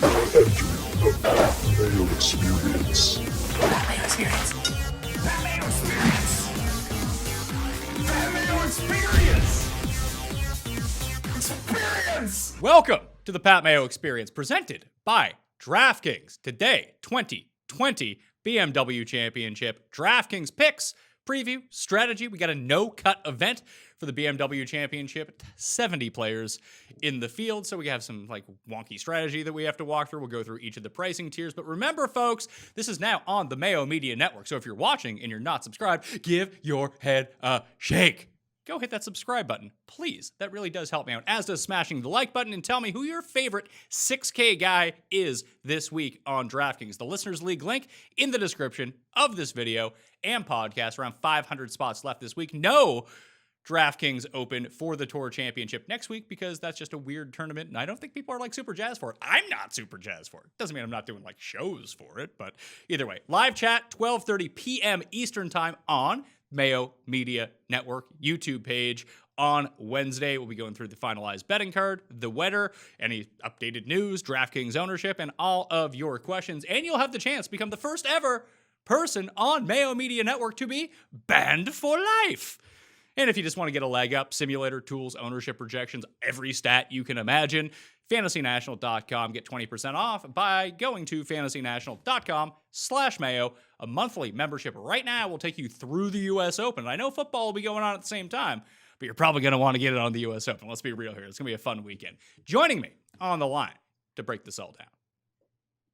The Mayo Experience. Mayo Experience. Mayo Experience. Mayo Experience. Experience. Welcome to the Pat Mayo Experience, presented by DraftKings. Today, 2020 BMW Championship DraftKings picks, preview, strategy. We got a no-cut event for the BMW Championship. 70 players in the field, so we have some wonky strategy that we have to walk through. We'll go through each of the pricing tiers. But remember, folks, this is now on the Mayo Media Network. So if you're watching and you're not subscribed, give your head a shake. Go hit that subscribe button, please. That really does help me out, as does smashing the like button, and tell me who your favorite 6K guy is this week on DraftKings. The Listeners League link in the description of this video and podcast. Around 500 spots left this week. No DraftKings Open for the Tour Championship next week because that's just a weird tournament, and I don't think people are super jazzed for it. I'm not super jazzed for it. Doesn't mean I'm not doing shows for it, but either way. Live chat, 12:30 p.m. Eastern Time on Mayo Media Network YouTube page on Wednesday. We'll be going through the finalized betting card, the weather, any updated news, DraftKings ownership, and all of your questions. And you'll have the chance to become the first ever person on Mayo Media Network to be banned for life. And if you just want to get a leg up, simulator, tools, ownership projections, every stat you can imagine, fantasynational.com. Get 20% off by going to fantasynational.com/Mayo. A monthly membership right now will take you through the U.S. Open. I know football will be going on at the same time, but you're probably going to want to get it on the U.S. Open. Let's be real here. It's going to be a fun weekend. Joining me on the line to break this all down,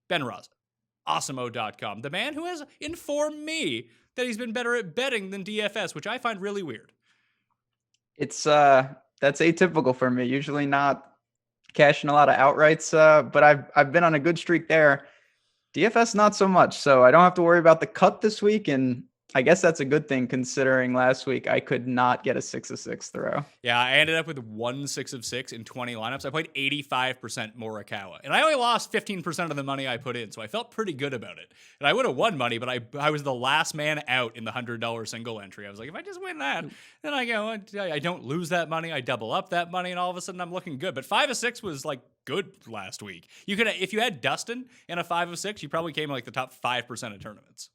Ben Rasa, Awesemo.com, the man who has informed me that he's been better at betting than DFS, which I find really weird. It's that's atypical for me. Usually not cashing a lot of outrights, but I've been on a good streak there. DFS not so much, so I don't have to worry about the cut this week, and I guess that's a good thing considering last week I could not get a 6 of 6 throw. Yeah, I ended up with 1 6 of 6 in 20 lineups. I played 85% Morikawa, and I only lost 15% of the money I put in, so I felt pretty good about it. And I would have won money, but I was the last man out in the $100 single entry. I was like, if I just win that, then I don't lose that money. I double up that money, and all of a sudden I'm looking good. But 5 of 6 was good last week. You could, if you had Dustin in a 5 of 6, you probably came in the top 5% of tournaments.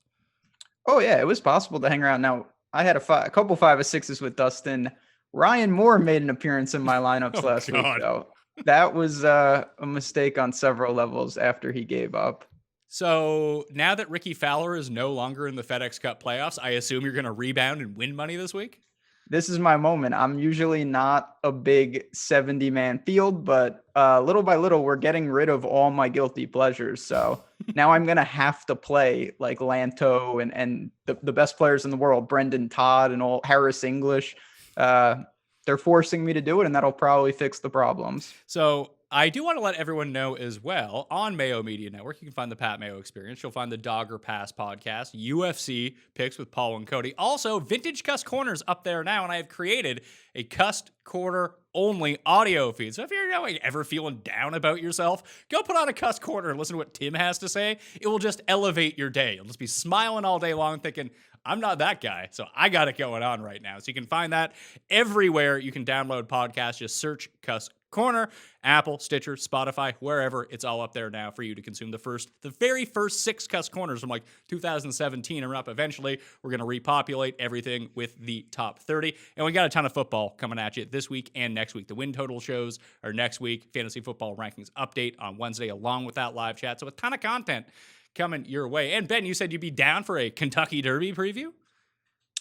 Oh, yeah, it was possible to hang around. Now, I had a couple 5 of 6s with Dustin. Ryan Moore made an appearance in my lineups last week, though. That was a mistake on several levels after he gave up. So now that Ricky Fowler is no longer in the FedEx Cup playoffs, I assume you're going to rebound and win money this week? This is my moment. I'm usually not a big 70-man field, but little by little, we're getting rid of all my guilty pleasures. So now I'm going to have to play like Lanto and the best players in the world, Brendan Todd and all Harris English. They're forcing me to do it, and that'll probably fix the problems. So I do want to let everyone know as well, on Mayo Media Network, you can find the Pat Mayo Experience. You'll find the Dogger Pass podcast, UFC picks with Paul and Cody. Also, Vintage Cuss Corners up there now, and I have created a Cuss Corner only audio feed. So if you're ever feeling down about yourself, go put on a Cuss Corner and listen to what Tim has to say. It will just elevate your day. You'll just be smiling all day long thinking, I'm not that guy, so I got it going on right now. So you can find that everywhere you can download podcasts. Just search Cuss Corner, Apple, Stitcher, Spotify, wherever. It's all up there now for you to consume the very first 6 Cuss Corners from 2017 and up. Eventually, we're going to repopulate everything with the top 30. And we got a ton of football coming at you this week and next week. The win total shows are next week. Fantasy football rankings update on Wednesday along with that live chat. So a ton of content coming your way. And Ben, you said you'd be down for a Kentucky Derby preview?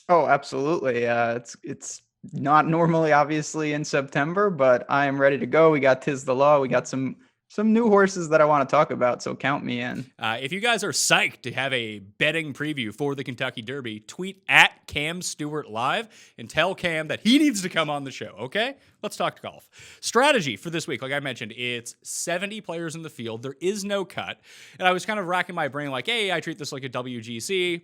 Oh, absolutely. It's not normally obviously in September, but I am ready to go. We got Tiz the Law. We got some new horses that I want to talk about, so count me in. If you guys are psyched to have a betting preview for the Kentucky Derby, tweet at Cam Stewart Live and tell Cam that he needs to come on the show, okay? Let's talk golf. Strategy for this week, like I mentioned, it's 70 players in the field. There is no cut. And I was kind of racking my brain hey, I treat this like a WGC,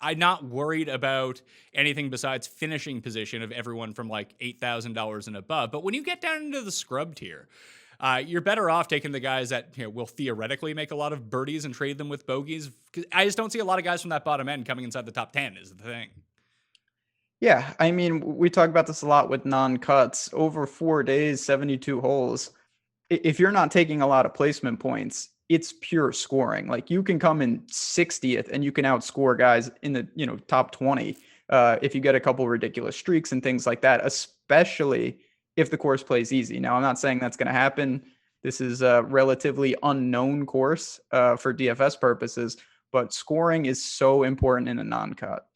I'm not worried about anything besides finishing position of everyone from $8,000 and above. But when you get down into the scrub tier, you're better off taking the guys that will theoretically make a lot of birdies and trade them with bogeys. I just don't see a lot of guys from that bottom end coming inside the top 10 is the thing. Yeah, I mean, we talk about this a lot with non-cuts. Over 4 days, 72 holes. if you're not taking a lot of placement points, it's pure scoring. Like you can come in 60th and you can outscore guys in the, top 20 if you get a couple ridiculous streaks and things like that, especially if the course plays easy. Now, I'm not saying that's going to happen. This is a relatively unknown course for DFS purposes, but scoring is so important in a non-cut.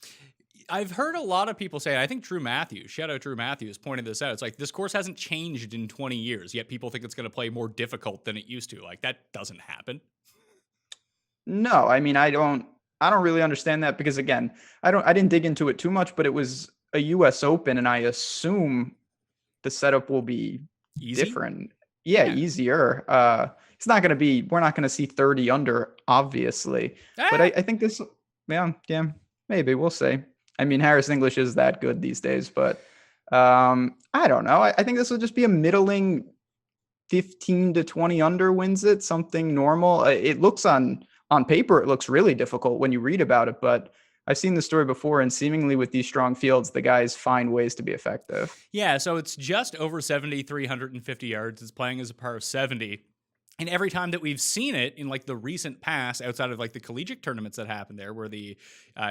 I've heard a lot of people say, I think Drew Matthews, shout out Drew Matthews, pointed this out. It's like this course hasn't changed in 20 years, yet people think it's going to play more difficult than it used to. Like that doesn't happen. No, I mean, I don't really understand that because again, I didn't dig into it too much, but it was a US Open and I assume the setup will be different. Yeah, easier. It's not going to be, we're not going to see 30 under, obviously. But I think this, yeah, maybe we'll see. I mean, Harris English is that good these days, but I don't know. I think this will just be a middling 15 to 20 under wins it, something normal. It looks on paper, it looks really difficult when you read about it, but I've seen the story before, and seemingly with these strong fields, the guys find ways to be effective. Yeah, so it's just over 7,350 yards. It's playing as a par of 70. And every time that we've seen it in like the recent past, outside of like the collegiate tournaments that happen there, where the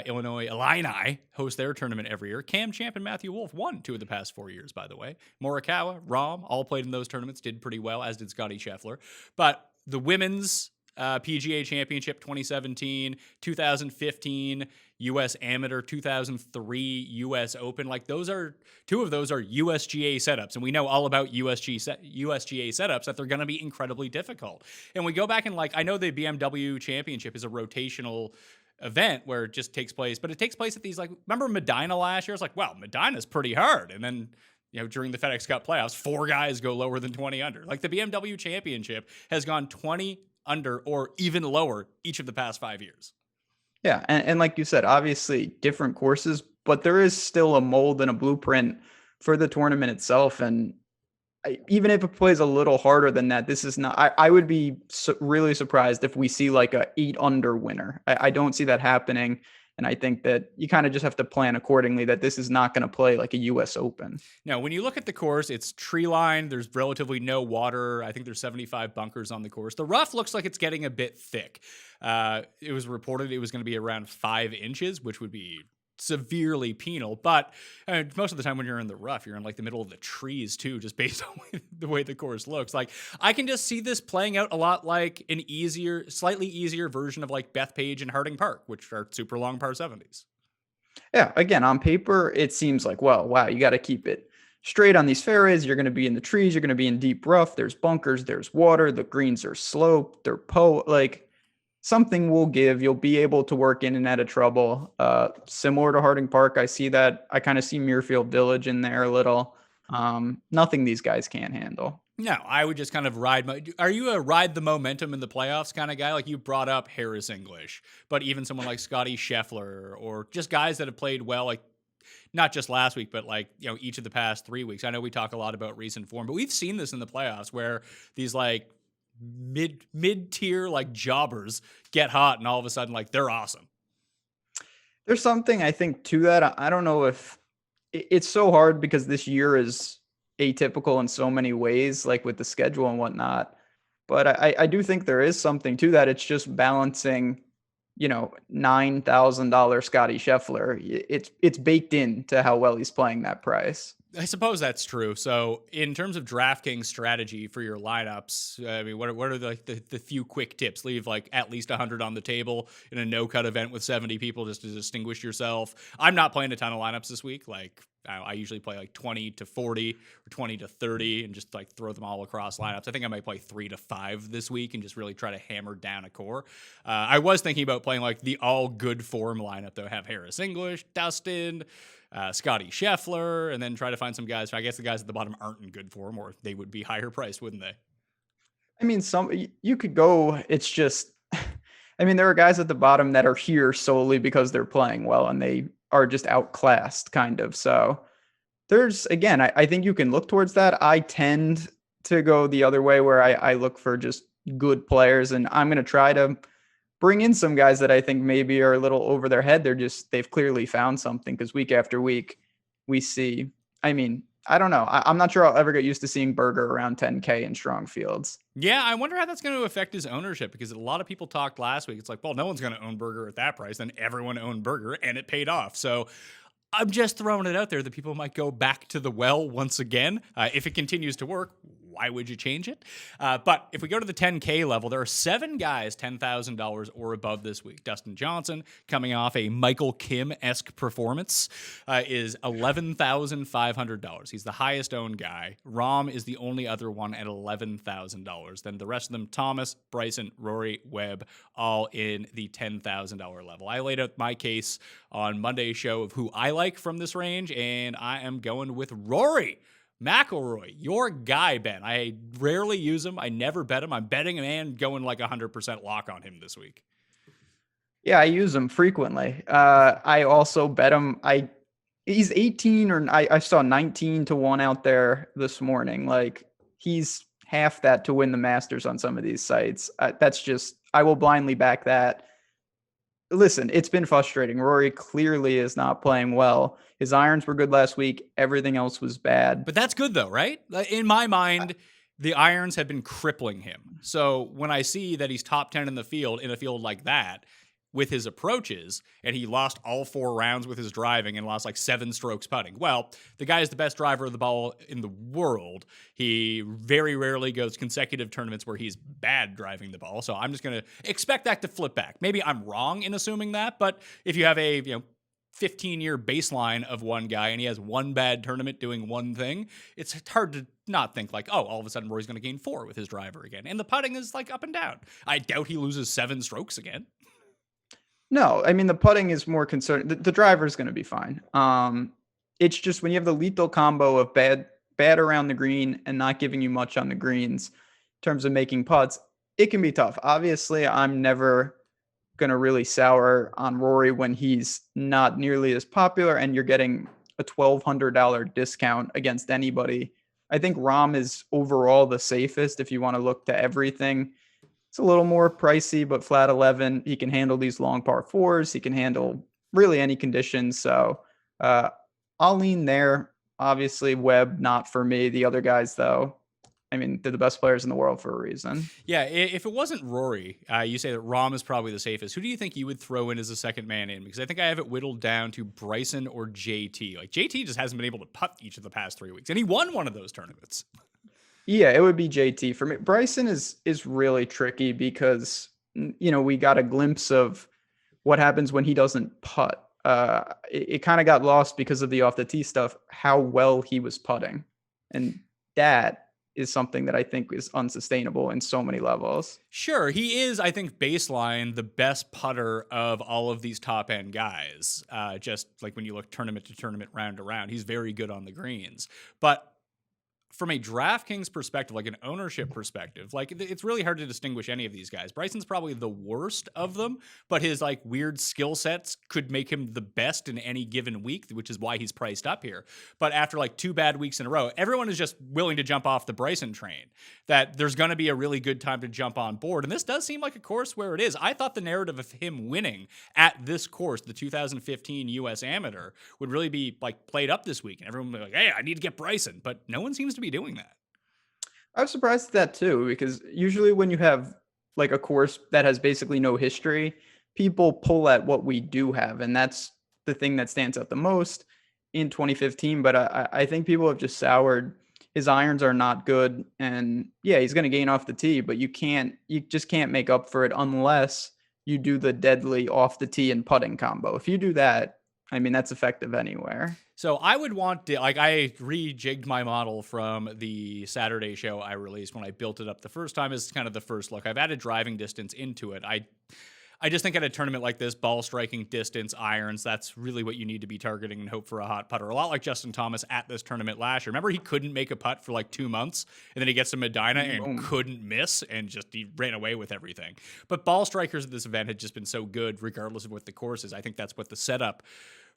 Illinois Illini host their tournament every year, Cam Champ and Matthew Wolff won 2 of the past 4 years, by the way. Morikawa, Rahm, all played in those tournaments, did pretty well, as did Scottie Scheffler. But the women's PGA Championship 2017, 2015, U.S. Amateur 2003, U.S. Open. Like those are, 2 of those are USGA setups. And we know all about USGA setups, that they're going to be incredibly difficult. And we go back and like, I know the BMW Championship is a rotational event where it just takes place, but it takes place at these, like, remember Medina last year? It's like, wow, Medina's pretty hard. And then, during the FedEx Cup playoffs, 4 guys go lower than 20 under. Like the BMW Championship has gone 20 under or even lower each of the past 5 years. Yeah, and like you said, obviously different courses, but there is still a mold and a blueprint for the tournament itself. And even if it plays a little harder than that, this is not, I would be really surprised if we see like a 8 under winner. I don't see that happening. And I think that you kind of just have to plan accordingly, that this is not going to play like a US Open. Now, when you look at the course, it's tree lined. There's relatively no water. I think there's 75 bunkers on the course. The rough looks like it's getting a bit thick. It was reported it was going to be around 5 inches, which would be severely penal. But most of the time when you're in the rough, you're in like the middle of the trees too, just based on the way the course looks. Like I can just see this playing out a lot like an slightly easier version of like Bethpage and Harding Park, which are super long par 70s. Yeah, again, on paper, it seems like, well, wow, you got to keep it straight on these fairways. You're going to be in the trees. You're going to be in deep rough. There's bunkers. There's water. The greens are sloped. They're like something will give. You'll be able to work in and out of trouble. Similar to Harding Park, I see that. I kind of see Muirfield Village in there a little. Nothing these guys can't handle. No, I would just kind of are you a ride the momentum in the playoffs kind of guy? Like you brought up Harris English, but even someone like Scottie Scheffler or just guys that have played well, like not just last week, but like, each of the past 3 weeks. I know we talk a lot about recent form, but we've seen this in the playoffs where these like mid-tier like jobbers get hot and all of a sudden like they're awesome. There's something I think to that. I don't know if it's so hard because this year is atypical in so many ways, like with the schedule and whatnot. But I do think there is something to that. It's just balancing, $9,000 Scottie Scheffler. It's baked into how well he's playing that price. I suppose that's true. So in terms of DraftKings strategy for your lineups, I mean, what are the few quick tips? Leave like at least 100 on the table in a no-cut event with 70 people just to distinguish yourself. I'm not playing a ton of lineups this week. Like I usually play like 20 to 40 or 20 to 30 and just like throw them all across lineups. I think I might play 3 to 5 this week and just really try to hammer down a core. I was thinking about playing like the all good form lineup though. Have Harris English, Dustin, Scottie Scheffler, and then try to find some guys. I guess the guys at the bottom aren't in good form, or they would be higher priced, wouldn't they? I mean, you could go. It's just, I mean, there are guys at the bottom that are here solely because they're playing well and they are just outclassed, kind of. So there's, again, I think you can look towards that. I tend to go the other way where I look for just good players, and I'm going to try to bring in some guys that I think maybe are a little over their head. They've clearly found something, because week after week we see, I mean, I don't know. I'm not sure I'll ever get used to seeing Berger around 10K in strong fields. Yeah, I wonder how that's going to affect his ownership, because a lot of people talked last week. It's like, well, no one's going to own Berger at that price. Then everyone owned Berger, and it paid off. So I'm just throwing it out there that people might go back to the well once again. If it continues to work, why would you change it? But if we go to the 10K level, there are 7 guys $10,000 or above this week. Dustin Johnson, coming off a Michael Kim-esque performance, is $11,500. He's the highest owned guy. Rahm is the only other one at $11,000. Then the rest of them, Thomas, Bryson, Rory, Webb, all in the $10,000 level. I laid out my case on Monday's show of who I like from this range, and I am going with Rory McIlroy, your guy, Ben. I rarely use him. I never bet him. I'm betting him and going like 100% lock on him this week. Yeah, I use him frequently. I also bet him. He's 18 or I saw 19 to 1 out there this morning. Like, he's half that to win the Masters on some of these sites. That's just, I will blindly back that. Listen, it's been frustrating. Rory clearly is not playing well. His irons were good last week. Everything else was bad. But that's good though, right? In my mind, the irons have been crippling him. So when I see that he's top 10 in the field, in a field like that, with his approaches, and he lost all 4 rounds with his driving and lost like 7 strokes putting. Well, the guy is the best driver of the ball in the world. He very rarely goes consecutive tournaments where he's bad driving the ball. So I'm just going to expect that to flip back. Maybe I'm wrong in assuming that, but if you have a 15-year baseline of one guy and he has one bad tournament doing one thing, it's hard to not think like, oh, all of a sudden Rory's going to gain 4 with his driver again. And the putting is like up and down. I doubt he loses 7 strokes again. No, I mean, the putting is more concerned. The driver is going to be fine. It's just when you have the lethal combo of bad around the green and not giving you much on the greens in terms of making putts, it can be tough. Obviously, I'm never going to really sour on Rory when he's not nearly as popular and you're getting a $1,200 discount against anybody. I think Rahm is overall the safest if you want to look to everything. It's a little more pricey, but flat 11, he can handle these long par 4s. He can handle really any conditions. So I'll lean there. Obviously, Webb, not for me. The other guys, though, I mean, they're the best players in the world for a reason. Yeah, if it wasn't Rory, you say that Rahm is probably the safest. Who do you think you would throw in as a second man in? Because I think I have it whittled down to Bryson or JT. Like, JT just hasn't been able to putt each of the past 3 weeks, and he won one of those tournaments. Yeah, it would be JT for me. Bryson is really tricky because, we got a glimpse of what happens when he doesn't putt. It kind of got lost because of the off the tee stuff, how well he was putting. And that is something that I think is unsustainable in so many levels. Sure, he is, I think, baseline, the best putter of all of these top-end guys. Just like when you look tournament to tournament, round to round, he's very good on the greens. But from a DraftKings perspective, like an ownership perspective, like it's really hard to distinguish any of these guys. Bryson's probably the worst of them, but his like weird skill sets could make him the best in any given week, which is why he's priced up here. But after like 2 bad weeks in a row, everyone is just willing to jump off the Bryson train, that there's going to be a really good time to jump on board. And this does seem like a course where it is. I thought the narrative of him winning at this course, the 2015 US Amateur, would really be like played up this week. And everyone would be like, hey, I need to get Bryson. But no one seems to be doing that. I was surprised at that too, because usually when you have like a course that has basically no history, people pull at what we do have. And that's the thing that stands out the most in 2015. But I think people have just soured. His irons are not good. And yeah, he's going to gain off the tee, but you just can't make up for it unless you do the deadly off the tee and putting combo. If you do that, I mean, that's effective anywhere. So I would want to, like, I rejigged my model from the Saturday show I released when I built it up the first time as kind of the first look. I've added driving distance into it. I just think at a tournament like this, ball striking, distance, irons, that's really what you need to be targeting and hope for a hot putter. A lot like Justin Thomas at this tournament last year. Remember, he couldn't make a putt for like 2 months, and then he gets to Medina and couldn't miss, and just he ran away with everything. But ball strikers at this event had just been so good, regardless of what the course is. I think that's what the setup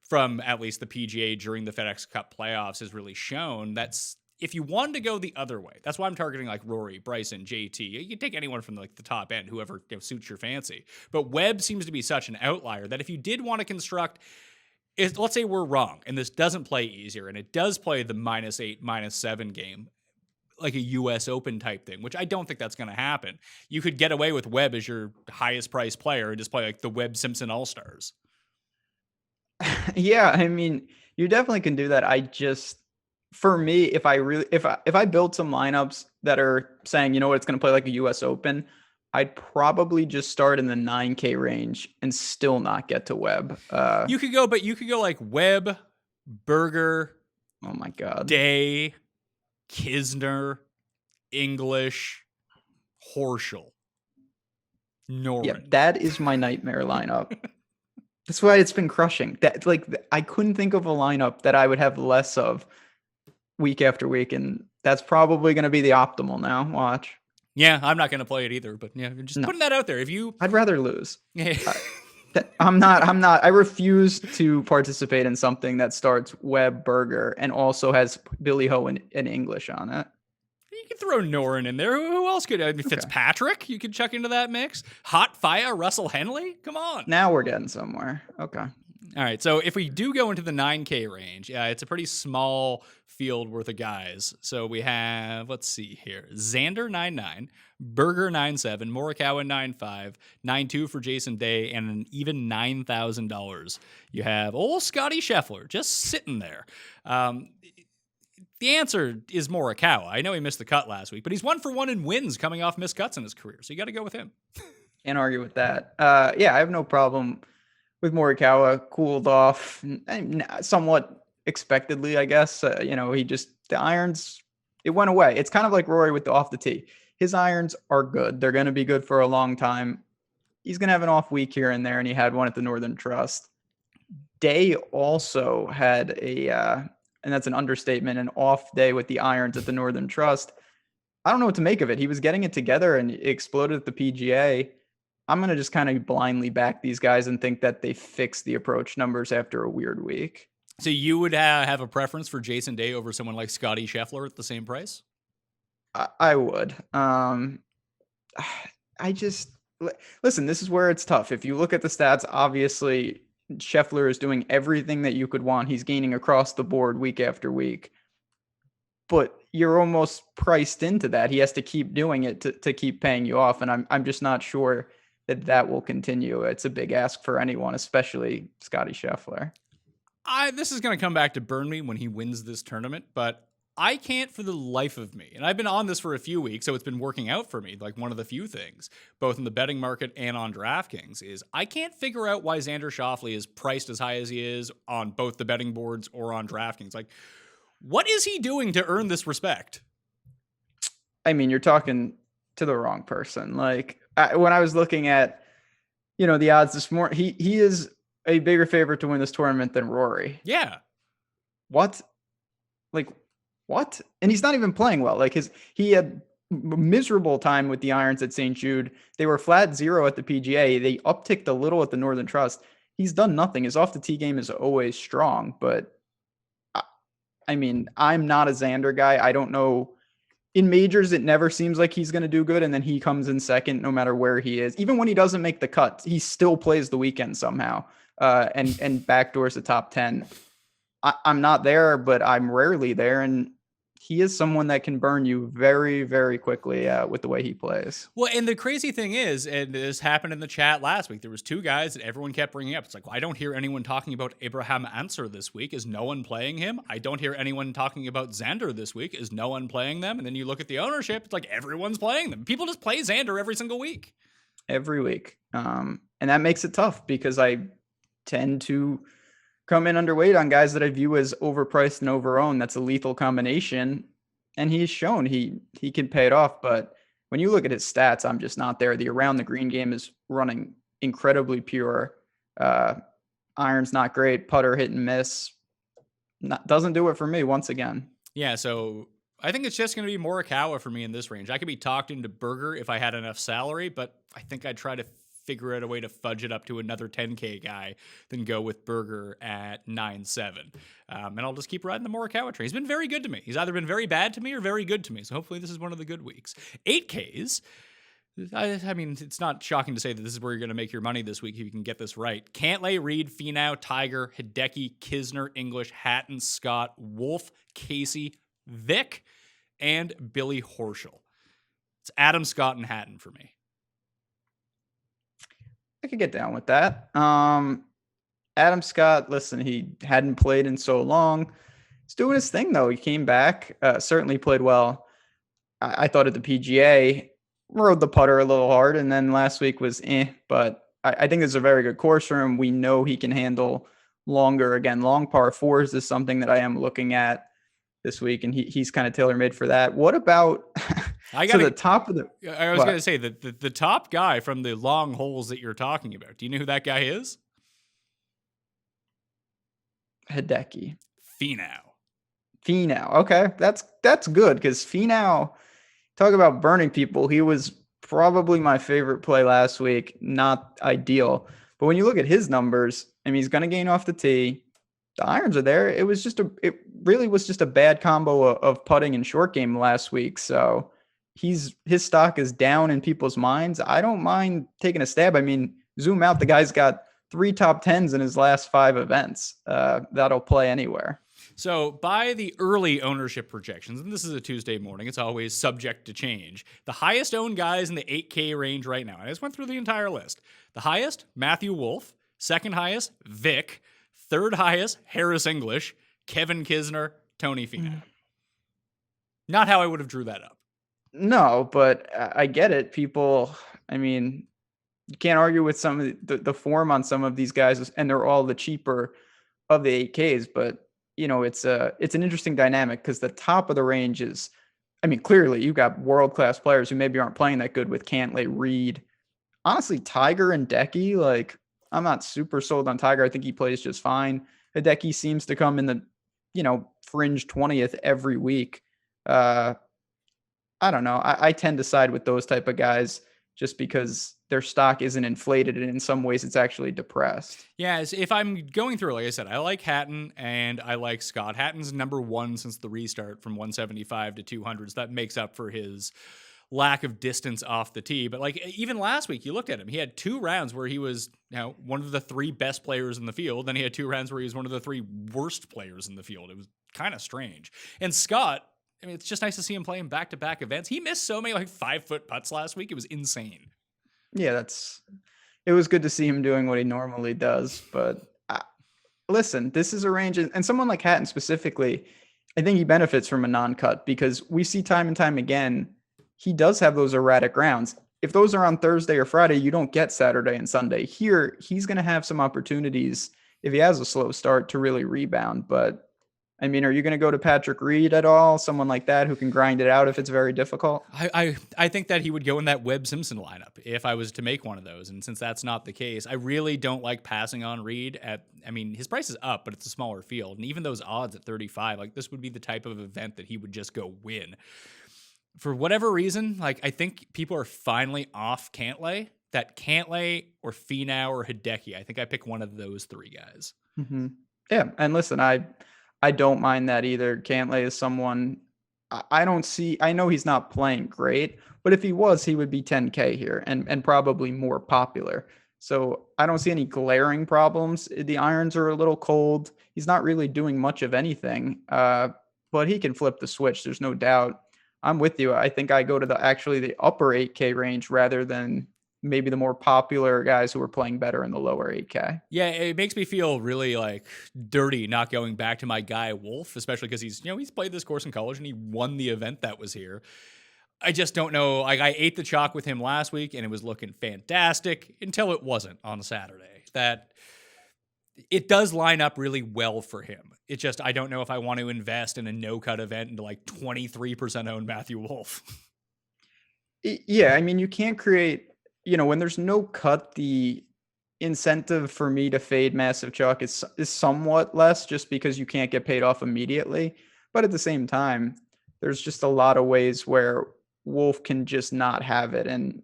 from at least the PGA during the FedEx Cup playoffs has really shown. That's if you wanted to go the other way, that's why I'm targeting like Rory, Bryson, JT. You can take anyone from like the top end, whoever suits your fancy. But Webb seems to be such an outlier that if you did want to construct let's say we're wrong and this doesn't play easier and it does play the -8, -7 game, like a US Open type thing, which I don't think that's going to happen. You could get away with Webb as your highest priced player and just play like the Webb Simpson All-Stars. Yeah, I mean, you definitely can do that. For me, if I build some lineups that are saying, you know what, it's going to play like a US Open, I'd probably just start in the 9K range and still not get to Webb. You could go like Webb, Berger, Oh my God. Day, Kisner, English, Horschel, Noren. Yeah, that is my nightmare lineup. That's why it's been crushing. I couldn't think of a lineup that I would have less of week after week, and that's probably going to be the optimal now. Watch. Yeah, I'm not going to play it either, but yeah, just putting that out there. I'd rather lose. I'm not. I refuse to participate in something that starts Webb, Berger, and also has Billy Ho and English on it. You can throw Noren in there. Who else could? Fitzpatrick, you could chuck into that mix. Hot fire, Russell Henley. Come on. Now we're getting somewhere. Okay. All right. So if we do go into the 9K range, it's a pretty small field worth of guys. So we have, let's see here, Xander 9.9, Berger 9.7, Morikawa 9.5, 9.2 for Jason Day, and an even $9,000. You have old Scotty Scheffler just sitting there. The answer is Morikawa. I know he missed the cut last week, but he's 1 for 1 in wins coming off missed cuts in his career. So you got to go with him. Can't argue with that. Yeah, I have no problem with Morikawa. Cooled off somewhat expectedly, I guess. The irons, it went away. It's kind of like Rory with the off the tee. His irons are good. They're going to be good for a long time. He's going to have an off week here and there, and he had one at the Northern Trust. Day also had and that's an understatement, an off day with the irons at the Northern Trust. I don't know what to make of it. He was getting it together and it exploded at the PGA. I'm going to just kind of blindly back these guys and think that they fixed the approach numbers after a weird week. So you would have a preference for Jason Day over someone like Scotty Scheffler at the same price? I would. Listen, this is where it's tough. If you look at the stats, obviously Scheffler is doing everything that you could want. He's gaining across the board week after week. But you're almost priced into that. He has to keep doing it to keep paying you off. And I'm just not sure that will continue. It's a big ask for anyone, especially Scotty Scheffler. This is going to come back to burn me when he wins this tournament, but I can't for the life of me. And I've been on this for a few weeks, so it's been working out for me. Like one of the few things, both in the betting market and on DraftKings, is I can't figure out why Xander Schauffele is priced as high as he is on both the betting boards or on DraftKings. Like, what is he doing to earn this respect? I mean, you're talking to the wrong person. Like when I was looking at, the odds this morning, he is a bigger favorite to win this tournament than Rory. Yeah. What? And he's not even playing well. He had miserable time with the irons at St. Jude. They were flat 0 at the PGA. They upticked a little at the Northern Trust. He's done nothing. His off the tee game is always strong, but I mean, I'm not a Xander guy. I don't know. In majors, it never seems like he's going to do good, and then he comes in second no matter where he is. Even when he doesn't make the cut, he still plays the weekend somehow and backdoors the top 10. I'm not there, but I'm rarely there, and he is someone that can burn you very, very quickly with the way he plays. Well, and the crazy thing is, and this happened in the chat last week, there was 2 guys that everyone kept bringing up. It's like, well, I don't hear anyone talking about Abraham Answer this week. Is no one playing him? I don't hear anyone talking about Xander this week. Is no one playing them? And then you look at the ownership, it's like everyone's playing them. People just play Xander every single week. Every week. And that makes it tough because I tend to come in underweight on guys that I view as overpriced and overowned. That's a lethal combination. And he's shown he can pay it off. But when you look at his stats, I'm just not there. The around the green game is running incredibly pure. Iron's not great. Putter hit and miss. Doesn't do it for me once again. Yeah, so I think it's just going to be Morikawa for me in this range. I could be talked into Berger if I had enough salary, but I think I'd try to figure out a way to fudge it up to another 10K guy than go with Berger at 9.7. And I'll just keep riding the Morikawa train. He's been very good to me. He's either been very bad to me or very good to me. So hopefully this is one of the good weeks. 8Ks. I mean, it's not shocking to say that this is where you're going to make your money this week if you can get this right. Cantlay, Reed, Finau, Tiger, Hideki, Kisner, English, Hatton, Scott, Wolf, Casey, Vic, and Billy Horschel. It's Adam, Scott, and Hatton for me. I could get down with that. Adam Scott, listen, he hadn't played in so long. He's doing his thing, though. He came back, certainly played well. I thought at the PGA, rode the putter a little hard, and then last week was but I think it's a very good course for him. We know he can handle longer. Again, long par fours is something that I am looking at this week, and he's kind of tailor-made for that. What about the top of the... I was going to say that the top guy from the long holes that you're talking about, do you know who that guy is? Hideki. Finau. Okay, that's good, because Finau, talk about burning people. He was probably my favorite play last week. Not ideal, but when you look at his numbers, I mean, he's going to gain off the tee. The irons are there. It really was just a bad combo of putting and short game last week. So his stock is down in people's minds. I don't mind taking a stab. I mean, zoom out. The guy's got 3 top 10s in his last 5 events. That'll play anywhere. So by the early ownership projections, and this is a Tuesday morning, it's always subject to change. The highest owned guys in the 8K range right now, and I just went through the entire list. The highest, Matthew Wolff. Second highest, Vic. Third highest, Harris English. Kevin Kisner, Tony Finau. Not how I would have drew that up. No, but I get it. People, I mean, you can't argue with some of the form on some of these guys, and they're all the cheaper of the 8Ks, but you know, it's an interesting dynamic because the top of the range is, I mean, clearly you've got world-class players who maybe aren't playing that good with Cantlay, Reed. Honestly, Tiger and Decky, like, I'm not super sold on Tiger. I think he plays just fine. Hideki seems to come in the, fringe 20th every week. I don't know. I tend to side with those type of guys just because their stock isn't inflated, and in some ways it's actually depressed. Yeah, if I'm going through, like I said, I like Hatton and I like Scott. Hatton's number 1 since the restart from 175 to 200. So that makes up for his lack of distance off the tee. But like even last week, you looked at him. He had 2 rounds where he was one of the 3 best players in the field. Then he had 2 rounds where he was one of the 3 worst players in the field. It was kind of strange. And Scott, I mean, it's just nice to see him playing back-to-back events. He missed so many 5-foot putts last week. It was insane. Yeah, it was good to see him doing what he normally does. But listen, this is a range, and someone like Hatton specifically, I think he benefits from a non-cut because we see time and time again, he does have those erratic rounds. If those are on Thursday or Friday, you don't get Saturday and Sunday. Here, he's going to have some opportunities if he has a slow start to really rebound. But I mean, are you going to go to Patrick Reed at all? Someone like that who can grind it out if it's very difficult? I think that he would go in that Webb Simpson lineup if I was to make one of those. And since that's not the case, I really don't like passing on Reed his price is up, but it's a smaller field. And even those odds at 35, this would be the type of event that he would just go win. For whatever reason, I think people are finally off Cantlay. That Cantlay or Finau or Hideki, I think I pick one of those 3 guys. Mm-hmm. Yeah, and listen, I don't mind that either. Cantlay is someone I know he's not playing great, but if he was, he would be 10K here and probably more popular. So I don't see any glaring problems. The irons are a little cold. He's not really doing much of anything, but he can flip the switch. There's no doubt. I'm with you. I think I go to the upper 8K range rather than maybe the more popular guys who are playing better in the lower 8K. Yeah, it makes me feel really dirty not going back to my guy Wolf, especially because he's played this course in college and he won the event that was here. I just don't know. I ate the chalk with him last week and it was looking fantastic until it wasn't on Saturday. That it does line up really well for him. It's just I don't know if I want to invest in a no-cut event into 23% owned Matthew Wolff. Yeah, I mean, you can't create, when there's no cut, the incentive for me to fade massive chalk is somewhat less just because you can't get paid off immediately. But at the same time, there's just a lot of ways where Wolff can just not have it. And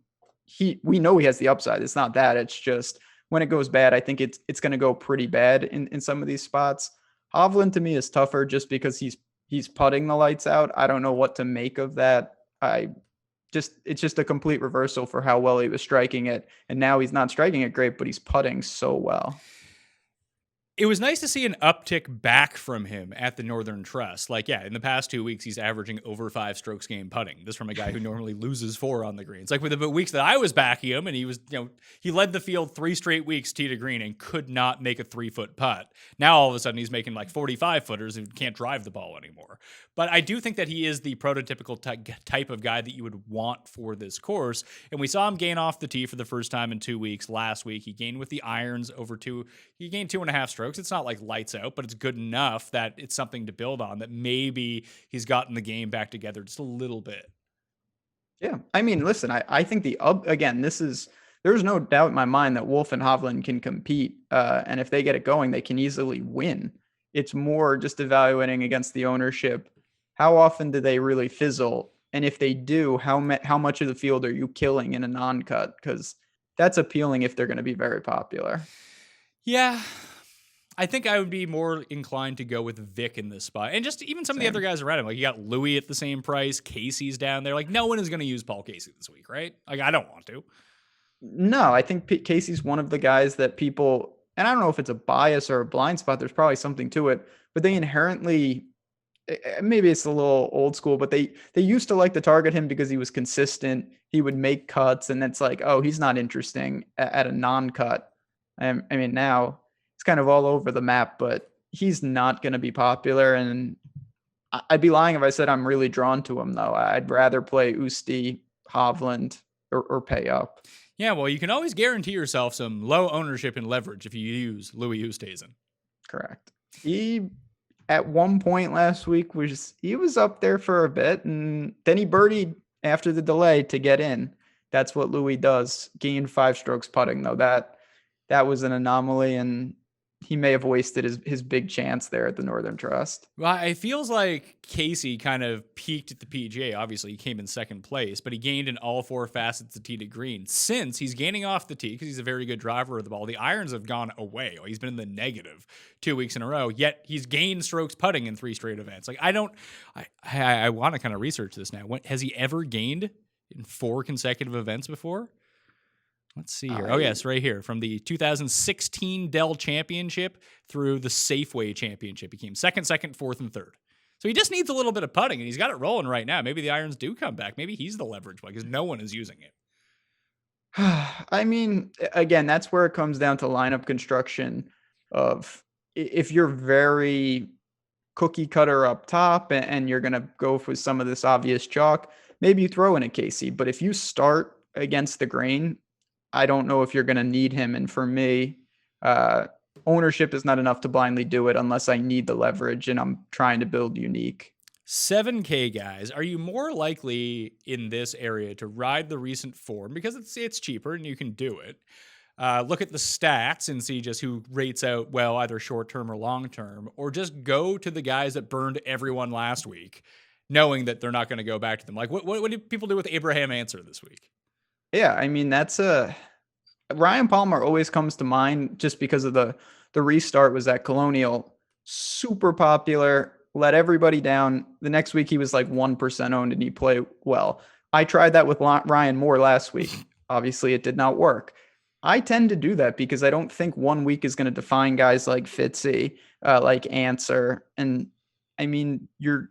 we know he has the upside. It's not that. It's just when it goes bad, I think it's going to go pretty bad in some of these spots. Hovland to me is tougher just because he's putting the lights out. I don't know what to make of that. I it's just a complete reversal for how well he was striking it. And now he's not striking it great, but he's putting so well. It was nice to see an uptick back from him at the Northern Trust. Like, yeah, in the past 2 weeks, he's averaging over 5 strokes game putting. This from a guy who normally loses 4 on the greens. Like with the weeks that I was backing him, and he was, he led the field 3 straight weeks tee to green and could not make a 3-foot putt. Now all of a sudden he's making like 45 footers and can't drive the ball anymore. But I do think that he is the prototypical type of guy that you would want for this course. And we saw him gain off the tee for the first time in 2 weeks last week. He gained with the irons he gained 2.5 strokes. It's not like lights out, but it's good enough that it's something to build on, that maybe he's gotten the game back together just a little bit. Yeah. I mean, listen, I think there's no doubt in my mind that Wolf and Hovland can compete. And if they get it going, they can easily win. It's more just evaluating against the ownership. How often do they really fizzle? And if they do, how much of the field are you killing in a non-cut? Because that's appealing if they're going to be very popular. Yeah. I think I would be more inclined to go with Vic in this spot. And just even some of the other guys around him. Like, you got Louis at the same price. Casey's down there. Like, no one is going to use Paul Casey this week, right? Like, I don't want to. No, I think Casey's one of the guys that people, and I don't know if it's a bias or a blind spot, there's probably something to it, but they inherently, maybe it's a little old school, but they used to like to target him because he was consistent. He would make cuts, and it's like, oh, he's not interesting at a non-cut. I mean, now it's kind of all over the map, but he's not going to be popular. And I'd be lying if I said I'm really drawn to him, though. I'd rather play Usti, Hovland, or pay up. Yeah, well, you can always guarantee yourself some low ownership and leverage if you use Louis Oosthuizen. Correct. He, at one point last week, was up there for a bit, and then he birdied after the delay to get in. That's what Louis does. Gained 5 strokes putting, though. That was an anomaly, and he may have wasted his big chance there at the Northern Trust. Well, it feels like Casey kind of peaked at the PGA. Obviously, he came in second place, but he gained in all 4 facets of tee to green. Since he's gaining off the tee, because he's a very good driver of the ball, the irons have gone away. He's been in the negative 2 weeks in a row, yet he's gained strokes putting in 3 straight events. Like, I want to kind of research this now. Has he ever gained in 4 consecutive events before? Let's see here. Oh, yes, right here. From the 2016 Dell Championship through the Safeway Championship. He came second, fourth, and third. So he just needs a little bit of putting, and he's got it rolling right now. Maybe the irons do come back. Maybe he's the leverage one because no one is using it. I mean, again, that's where it comes down to lineup construction of if you're very cookie cutter up top and you're going to go for some of this obvious chalk, maybe you throw in a Casey. But if you start against the grain, I don't know if you're going to need him. And for me, ownership is not enough to blindly do it unless I need the leverage and I'm trying to build unique. 7K guys, are you more likely in this area to ride the recent form because it's cheaper and you can do it? Look at the stats and see just who rates out well, either short term or long term, or just go to the guys that burned everyone last week, knowing that they're not going to go back to them. Like what did people do with Abraham Answer this week? Yeah, I mean, Ryan Palmer always comes to mind just because of the restart was at Colonial. Super popular, let everybody down. The next week he was like 1% owned and he played well. I tried that with Ryan Moore last week. Obviously it did not work. I tend to do that because I don't think 1 week is going to define guys like Fitzy, like Answer. And I mean, you're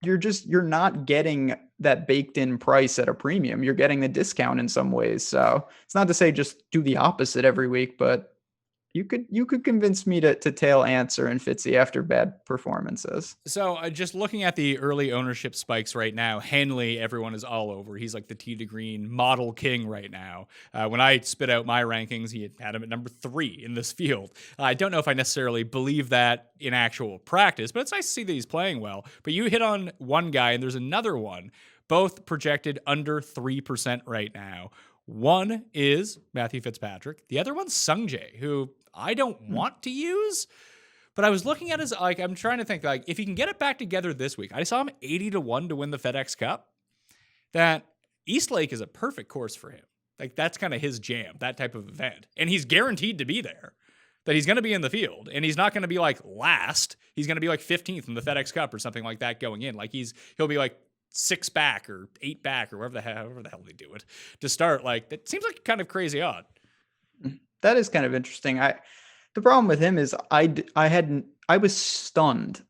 not getting that baked in price at a premium. You're getting the discount in some ways. So it's not to say just do the opposite every week, but you could convince me to tail Answer and Fitzy after bad performances. So just looking at the early ownership spikes right now, Henley, everyone is all over. He's like the tee to green model king right now. When I spit out my rankings, he had him at number 3 in this field. I don't know if I necessarily believe that in actual practice, but it's nice to see that he's playing well. But you hit on one guy and there's another one, both projected under 3% right now. One is Matthew Fitzpatrick. The other one's Sungjae, who I don't want to use, but I was looking at his, like, I'm trying to think, like, if he can get it back together this week, I saw him 80-1 to win the FedEx Cup. That Eastlake is a perfect course for him. Like, that's kind of his jam, that type of event. And he's guaranteed to be there, that he's going to be in the field, and he's not going to be like last. He's going to be like 15th in the FedEx Cup or something like that going in. Like he'll be like 6 back or 8 back or however the hell they do it to start. Like, that seems like kind of crazy odd. That is kind of interesting. The problem with him is I was stunned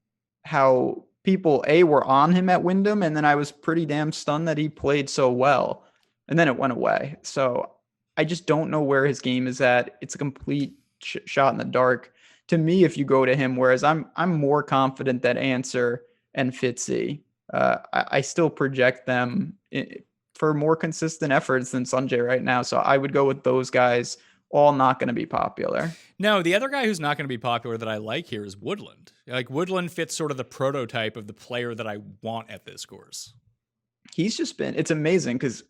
how people were on him at Wyndham, and then I was pretty damn stunned that he played so well, and then it went away. So I just don't know where his game is at. It's a complete shot in the dark to me if you go to him. Whereas I'm more confident that Answer and Fitzy, I still project them for more consistent efforts than Sanjay right now. So I would go with those guys. All not going to be popular. No, the other guy who's not going to be popular that I like here is Woodland. Like, Woodland fits sort of the prototype of the player that I want at this course. He's just been, it's amazing because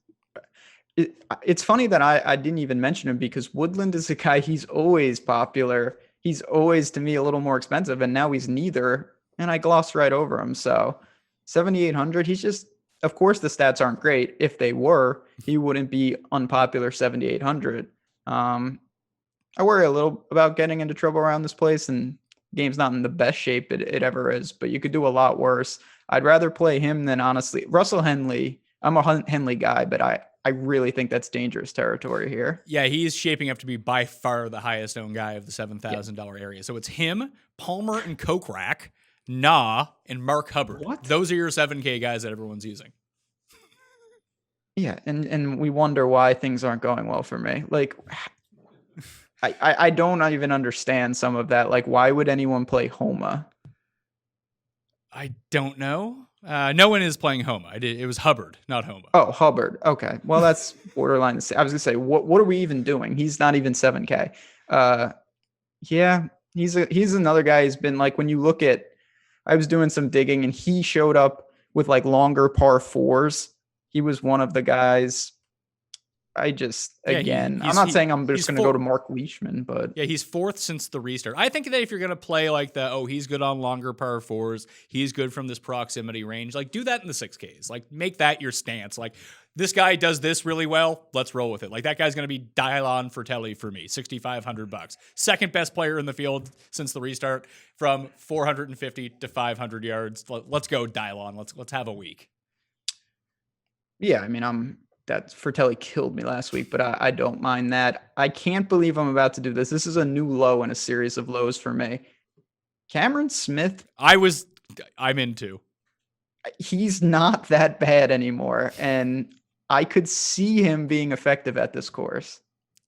it's funny that I didn't even mention him, because Woodland is a guy, he's always popular. He's always, to me, a little more expensive, and now he's neither, and I glossed right over him. So 7,800, he's just, of course the stats aren't great. If they were, he wouldn't be unpopular 7,800. I worry a little about getting into trouble around this place, and the game's not in the best shape it ever is, but you could do a lot worse. I'd rather play him than, honestly, Russell Henley. I'm a Henley guy, but I really think that's dangerous territory here. Yeah, he's shaping up to be by far the highest owned guy of the $7,000 area. So it's him, Palmer and Kokrak, and Mark Hubbard. What? Those are your 7K guys that everyone's using. Yeah, and we wonder why things aren't going well for me. Like, I don't even understand some of that. Like, why would anyone play Homa? I don't know. No one is playing Homa. It was Hubbard, not Homa. Oh, Hubbard. Okay, well, that's borderline. I was gonna say, what are we even doing? He's not even 7K. Yeah, he's another guy who's been, like, when you look at, I was doing some digging, and he showed up with like longer par fours. He was one of the guys. I'm not saying I'm just going to go to Mark Leishman, but yeah, he's 4th since the restart. I think that if you're going to play like he's good on longer par fours, he's good from this proximity range, like, do that in the 6Ks. Like, make that your stance. Like, this guy does this really well, let's roll with it. Like, that guy's going to be Dylan Fratelli for me, $6,500. Second best player in the field since the restart, from 450 to 500 yards. Let's go, Dylan. Let's have a week. Yeah, I mean, that Fratelli killed me last week, but I don't mind that. I can't believe I'm about to do this. This is a new low in a series of lows for me. Cameron Smith. I'm into. He's not that bad anymore, and I could see him being effective at this course.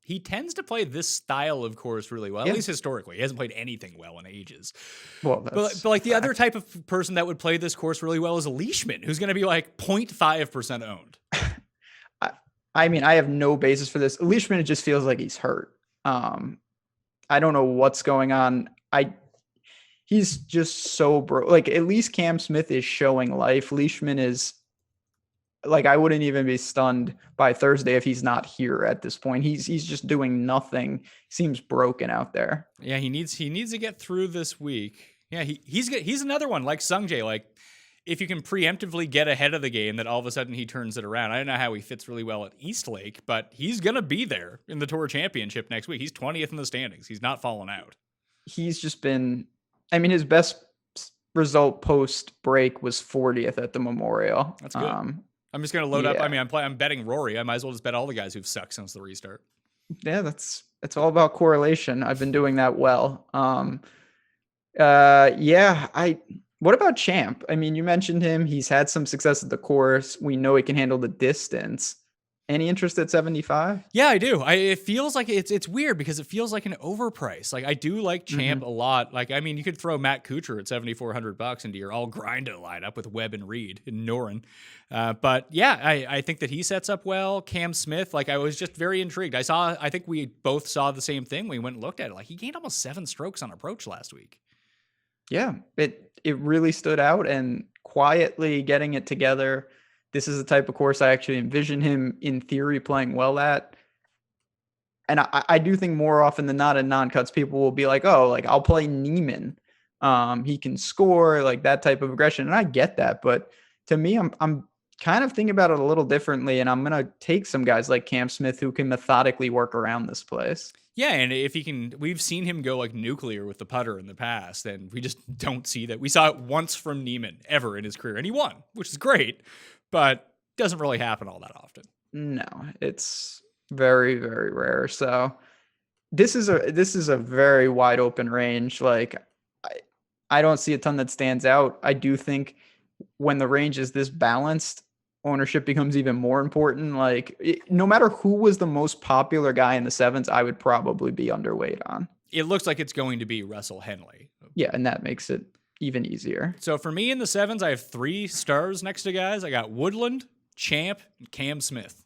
He tends to play this style of course really well, at least historically. He hasn't played anything well in ages. Well, but like the other type of person that would play this course really well is a Leishman, who's going to be like 0.5% owned. I mean, I have no basis for this. Leishman, it just feels like he's hurt. I don't know what's going on. He's just so broke. Like, at least Cam Smith is showing life. Leishman is, like, I wouldn't even be stunned by Thursday if he's not here at this point. He's just doing nothing. Seems broken out there. Yeah, he needs to get through this week. Yeah, he's another one like Sungjae. Like, if you can preemptively get ahead of the game, that all of a sudden he turns it around. I don't know how he fits really well at Eastlake, but he's gonna be there in the Tour Championship next week. He's 20th in the standings. He's not falling out. He's just been, I mean, his best result post break was 40th at the Memorial. That's good. I'm just gonna load up. I mean, I'm betting Rory. I might as well just bet all the guys who've sucked since the restart. Yeah, it's all about correlation. I've been doing that well. What about Champ? I mean, you mentioned him. He's had some success at the course. We know he can handle the distance. Any interest at 75? Yeah, I do. It feels like it's weird because it feels like an overprice. Like, I do like Champ a lot. Like, I mean, you could throw Matt Kuchar at $7,400 into your all grinder lineup with Webb and Reed and Noren. But yeah, I think that he sets up well. Cam Smith, like, I was just very intrigued. I think we both saw the same thing. We went and looked at it. Like, he gained almost 7 strokes on approach last week. Yeah, it really stood out, and quietly getting it together. This is the type of course I actually envision him in theory playing well at. And I do think more often than not in non-cuts, people will be like, oh, like, I'll play Neiman. He can score, like, that type of aggression. And I get that. But to me, I'm kind of thinking about it a little differently, and I'm going to take some guys like Cam Smith who can methodically work around this place. Yeah, and if he can, we've seen him go like nuclear with the putter in the past, and we just don't see that. We saw it once from Neiman ever in his career, and he won, which is great, but doesn't really happen all that often. No, it's very, very rare. So this is a very wide open range. Like I don't see a ton that stands out. I do think when the range is this balanced, ownership becomes even more important. Like no matter who was the most popular guy in the sevens, I would probably be underweight on. It looks like it's going to be Russell Henley. Yeah, and that makes it even easier. So for me in the sevens, I have 3 stars next to guys. I got Woodland, Champ, and Cam Smith.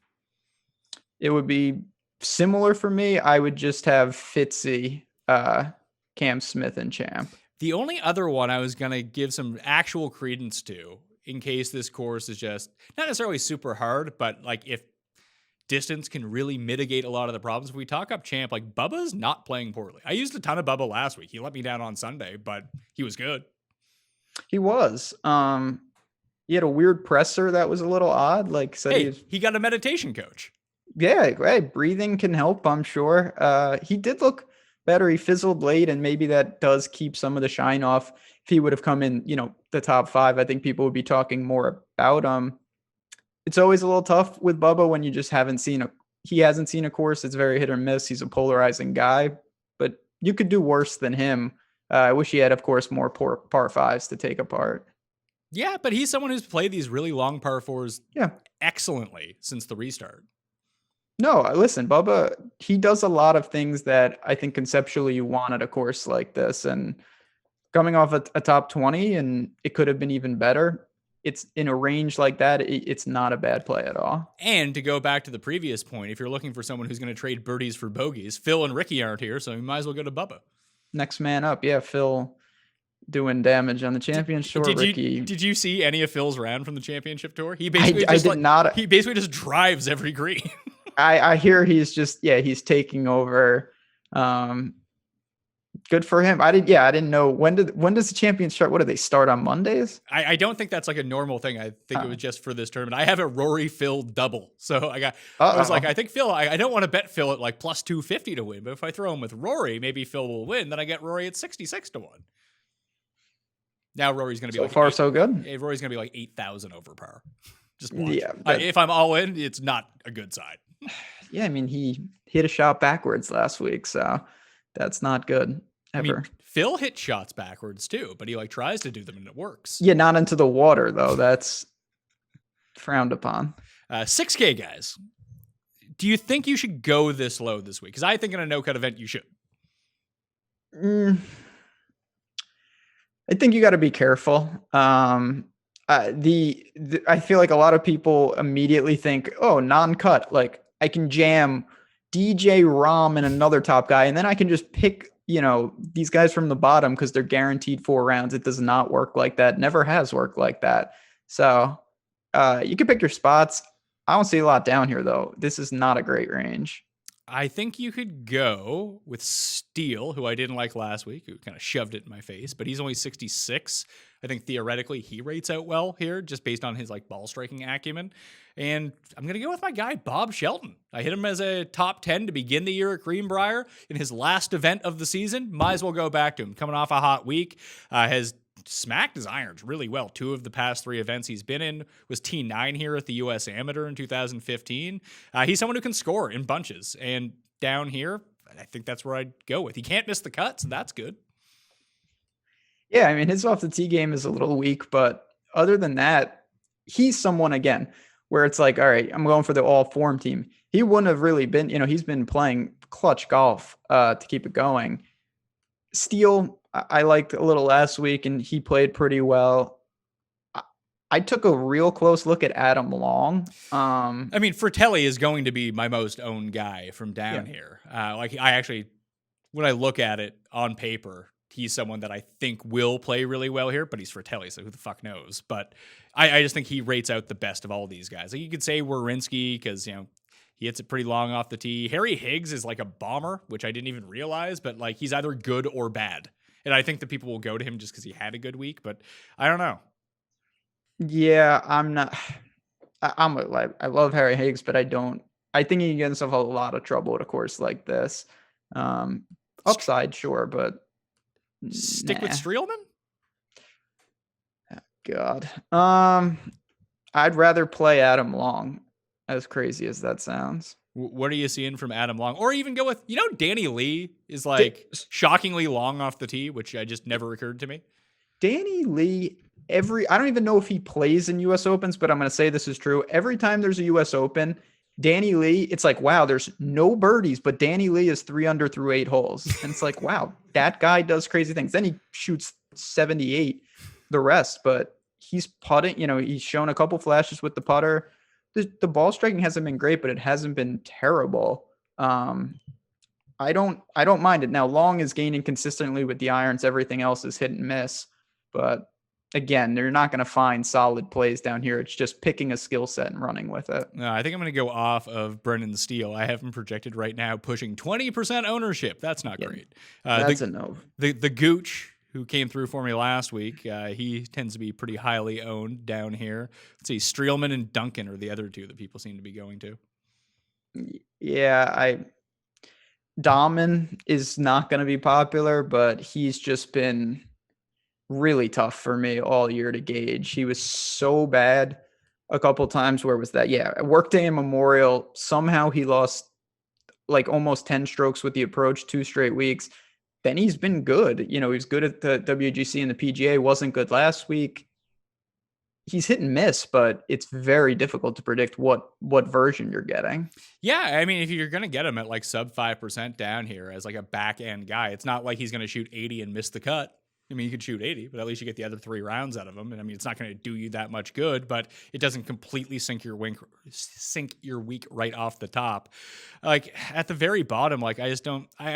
It would be similar for me. I would just have Fitzy, Cam Smith, and Champ. The only other one I was going to give some actual credence to, in case this course is just not necessarily super hard, but like if distance can really mitigate a lot of the problems. If we talk up Champ, like Bubba's not playing poorly. I used a ton of Bubba last week. He let me down on Sunday, but he was good. He was. He had a weird presser that was a little odd. Like, said he got a meditation coach. Yeah, right. Breathing can help, I'm sure. He did look better. He fizzled late, and maybe that does keep some of the shine off. If he would have come in, the top 5, I think people would be talking more about him. It's always a little tough with Bubba when you just he hasn't seen a course. It's very hit or miss. He's a polarizing guy, but you could do worse than him. I wish he had, of course, more par 5s to take apart. Yeah, but he's someone who's played these really long par 4s excellently since the restart. No, listen, Bubba, he does a lot of things that I think conceptually you want at a course like this. And coming off a top 20, and it could have been even better. It's in a range like that. It's not a bad play at all. And to go back to the previous point, if you're looking for someone who's going to trade birdies for bogeys, Phil and Ricky aren't here, so you might as well go to Bubba. Next man up. Yeah, Phil doing damage on the championship tour. Did you see any of Phil's round from the championship tour? He basically he basically just drives every green. I hear he's taking over. Good for him. I didn't know when does the champion start? What do they start on Mondays? I don't think that's like a normal thing. I think it was just for this tournament. I have a Rory Phil double. So I was like, I think Phil, I don't want to bet Phil at like plus 250 to win, but if I throw him with Rory, maybe Phil will win. Then I get Rory at 66 to 1. Now Rory's going to be so good. Rory's going to be like 8,000 over par. Just watch. Yeah, if I'm all in, it's not a good side. Yeah, I mean, he hit a shot backwards last week, so that's not good ever. I mean, Phil hit shots backwards too, but he like tries to do them and it works. Yeah, not into the water though. That's frowned upon. 6K guys. Do you think you should go this low this week? Because I think in a no-cut event you should. I think you got to be careful. I feel like a lot of people immediately think, oh, non-cut, like I can jam DJ Rom and another top guy, and then I can just pick, these guys from the bottom because they're guaranteed 4 rounds. It does not work like that. Never has worked like that. So you can pick your spots. I don't see a lot down here though. This is not a great range. I think you could go with Steele, who I didn't like last week, who kind of shoved it in my face, but he's only 66. I think theoretically he rates out well here just based on his like ball striking acumen. And I'm going to go with my guy, Bob Shelton. I hit him as a top 10 to begin the year at Greenbrier in his last event of the season. Might as well go back to him. Coming off a hot week, has smacked his irons really well. 2 of the past 3 events he's been in was T9 here at the U.S. Amateur in 2015. He's someone who can score in bunches. And down here, I think that's where I'd go with. He can't miss the cut, so that's good. Yeah, I mean, his off the tee game is a little weak, but other than that, he's someone, again, where it's like, all right, I'm going for the all form team. He wouldn't have really been, he's been playing clutch golf to keep it going. Steele, I liked a little last week, and he played pretty well. I took a real close look at Adam Long. I mean, Fratelli is going to be my most owned guy from down here. When I look at it on paper, he's someone that I think will play really well here, but he's Fratelli, so who the fuck knows? But I just think he rates out the best of all these guys. Like you could say Werenski because, he hits it pretty long off the tee. Harry Higgs is like a bomber, which I didn't even realize, but like he's either good or bad. And I think that people will go to him just because he had a good week, but I don't know. Yeah, I'm not. I love Harry Higgs, but I think he can get himself a lot of trouble at a course like this. Upside, sure, but Stick with nah. Streelman? God. I'd rather play Adam Long, as crazy as that sounds. What are you seeing from Adam Long? Or even go with, Danny Lee is like shockingly long off the tee, which I just never occurred to me. Danny Lee, I don't even know if he plays in US Opens, but I'm going to say this is true. Every time there's a US Open, Danny Lee, it's like, wow, there's no birdies, but Danny Lee is 3 under through 8 holes. And it's like, wow, that guy does crazy things. Then he shoots 78 the rest, but he's putting, he's shown a couple flashes with the putter. The ball striking hasn't been great, but it hasn't been terrible. I don't mind it. Now, Long is gaining consistently with the irons. Everything else is hit and miss. But again, they're not going to find solid plays down here. It's just picking a skill set and running with it. No, I think I'm going to go off of Brendan Steele. I have him projected right now pushing 20% ownership. That's not great. That's a no. The Gooch, who came through for me last week, he tends to be pretty highly owned down here. Let's see, Streelman and Duncan are the other two that people seem to be going to. Yeah, Dahmen is not going to be popular, but he's just been really tough for me all year to gauge. He was so bad a couple times. Where was that? Yeah, Workday and Memorial. Somehow he lost like almost 10 strokes with the approach 2 straight weeks. Then he's been good. He was good at the WGC and the PGA. Wasn't good last week. He's hit and miss, but it's very difficult to predict what version you're getting. Yeah, I mean, if you're going to get him at like sub 5% down here as like a back end guy, it's not like he's going to shoot 80 and miss the cut. I mean, you could shoot 80, but at least you get the other 3 rounds out of him. And I mean, it's not going to do you that much good, but it doesn't completely sink your week right off the top. Like at the very bottom, like I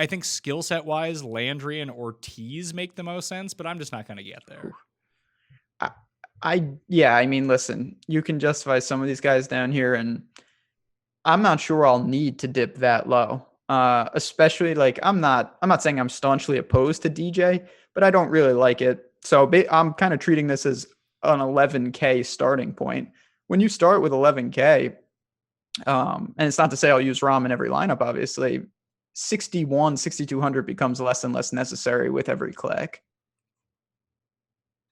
think skill set wise, Landry and Ortiz make the most sense, but I'm just not going to get there. I mean, listen, you can justify some of these guys down here, and I'm not sure I'll need to dip that low. Especially like I'm not saying I'm staunchly opposed to DJ, but I don't really like it. So I'm kind of treating this as an 11K starting point. When you start with 11K, and it's not to say I'll use Rahm in every lineup, obviously, 6,200 becomes less and less necessary with every click.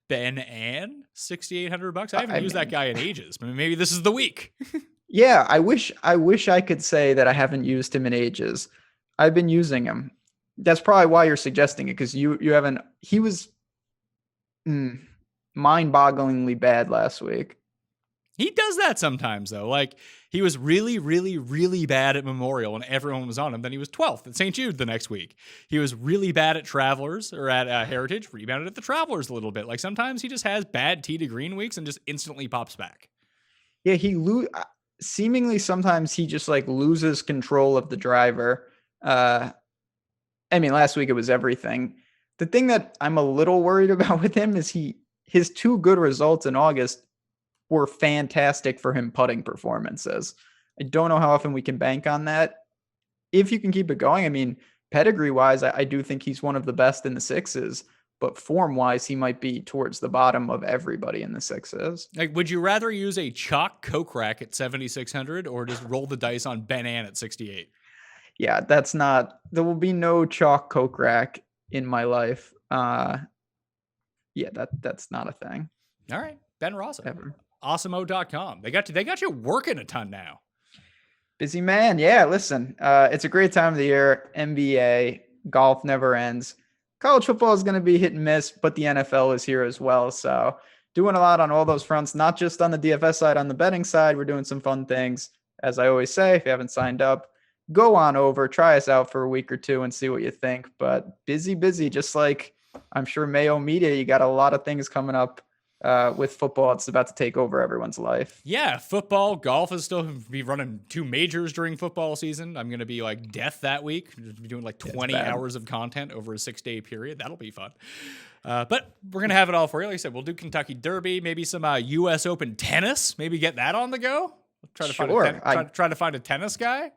Ben An, $6,800. I haven't used that guy in ages. Maybe this is the week. Yeah, I wish I could say that I haven't used him in ages. I've been using him. That's probably why you're suggesting it, because you haven't. He was mind-bogglingly bad last week. He does that sometimes, though. Like, he was really, really, really bad at Memorial when everyone was on him. Then he was 12th at St. Jude the next week. He was really bad at Travelers or at Heritage, rebounded at the Travelers a little bit. Like, sometimes he just has bad tee to green weeks and just instantly pops back. Yeah, seemingly sometimes he just like loses control of the driver. I mean, last week it was everything. The thing that I'm a little worried about with him is his 2 good results in August were fantastic for him putting performances. I don't know how often we can bank on that. If you can keep it going, I mean, pedigree wise, I do think he's one of the best in the 6s, but form wise, he might be towards the bottom of everybody in the 6s. Like, would you rather use a chalk coke rack at 7,600 or just roll the dice on Ben An at 68? Yeah, there will be no chalk coke rack in my life. Yeah, that's not a thing. All right. Ben Rasa. Ever. Awesemo.com. They got you working a ton now. Busy man. Yeah, listen, it's a great time of the year. NBA, golf never ends. College football is going to be hit and miss, but the NFL is here as well. So doing a lot on all those fronts, not just on the DFS side, on the betting side. We're doing some fun things. As I always say, if you haven't signed up, go on over, try us out for a week or 2 and see what you think. But busy, just like I'm sure Mayo Media, you got a lot of things coming up with football. It's about to take over everyone's life. Yeah, football, golf is still be running 2 majors during football season. I'm going to be like death that week. Be doing like 20 hours of content over a 6-day period. That'll be fun. But we're going to have it all for you. Like I said, we'll do Kentucky Derby, maybe some US Open tennis, maybe get that on the go. Try to find a tennis guy.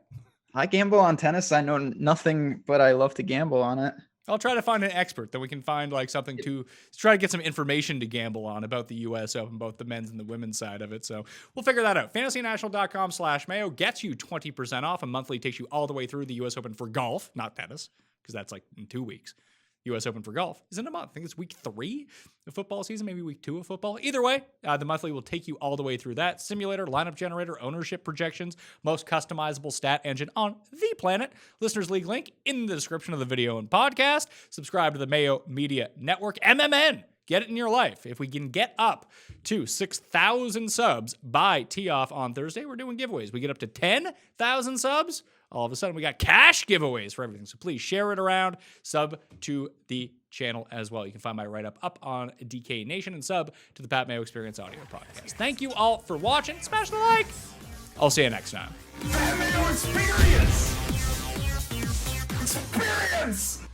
I gamble on tennis. I know nothing, but I love to gamble on it. I'll try to find an expert that we can find like something to try to get some information to gamble on about the U.S. Open, both the men's and the women's side of it. So we'll figure that out. FantasyNational.com/Mayo gets you 20% off. A monthly takes you all the way through the U.S. Open for golf, not tennis, because that's like in 2 weeks. U.S. Open for golf is in a month. I think it's week 3 of football season, maybe week 2 of football. Either way, the monthly will take you all the way through that. Simulator, lineup generator, ownership projections, most customizable stat engine on the planet. Listeners League link in the description of the video and podcast. Subscribe to the Mayo Media Network. MMN. Get it in your life. If we can get up to 6,000 subs by tee-off on Thursday, we're doing giveaways. We get up to 10,000 subs, all of a sudden we got cash giveaways for everything. So please share it around, sub to the channel as well. You can find my write-up up on DK Nation and sub to the Pat Mayo Experience audio podcast. Thank you all for watching. Smash the like. I'll see you next time. Pat Mayo Experience! Experience!